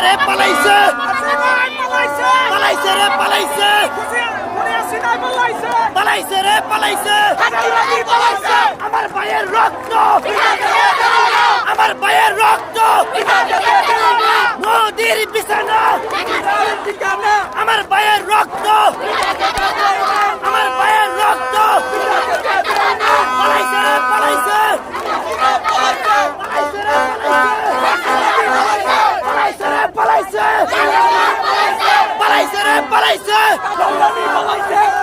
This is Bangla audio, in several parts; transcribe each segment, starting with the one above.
রে পালাইছে পালাইছে রে পালাইছে পালাইছে রে পালাইছে আমার ভাইয়ের রক্ত আমার ভাইয়ের রক্ত মোদির বিছানা আমার ভাইয়ের রক্ত আমার ভাইয়ের রক্ত পালাইছে রে পালাইছে পালাইছে রে পালাইছে রে পালাইছে পালাইছে রে পালাইছে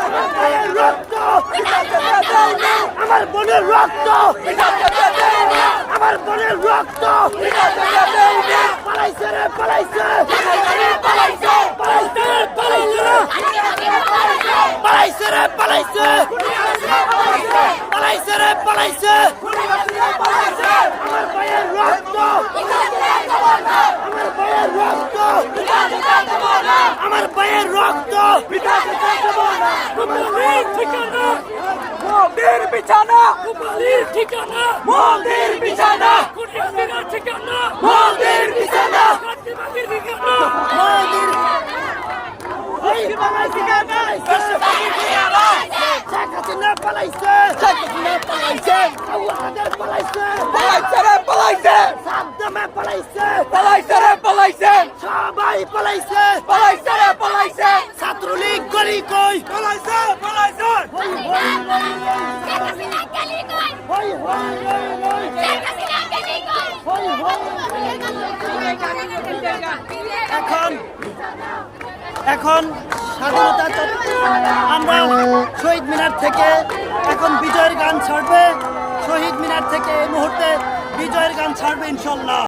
আমার ভাইয়ের রক্ত আমার বোনের রক্ত আমার বোনের রক্ত পালাইছে রে পালাইছে পালাইছে রে পালাইছে পালাইছে রে পালাইছে পালাইছে রে পালাইছে আমার ভাইয়ের রক্ত আমার ভাইয়ের রক্ত আমার ভাইয়ের রক্ত মোদির বিছানা গোপালীর ঠিকানা মোদির বিছানা কুটির ঠিকানা মোদির বিছানা কাটিমাটির ঠিকানা মোদির ওই পালাইছে শেখ হাসিনা পালাইছে শেখ হাসিনা পালাইছে আওয়াদের পালাইছে পালাইছে রে পালাইছে সাদ্দামে পালাইছে পালাইছে রে পালাইছে সবাই পালাইছে পালাইছে রে পালাইছে ছাত্রলীগ গলি কই পালাইছে পালাইছে হই হই এখন স্বাধীনতা আমরা শহীদ মিনার থেকে এখন বিজয়ের গান ছাড়বে শহীদ মিনার থেকে এই মুহূর্তে বিজয়ের গান ছাড়বে ইনশাল্লাহ।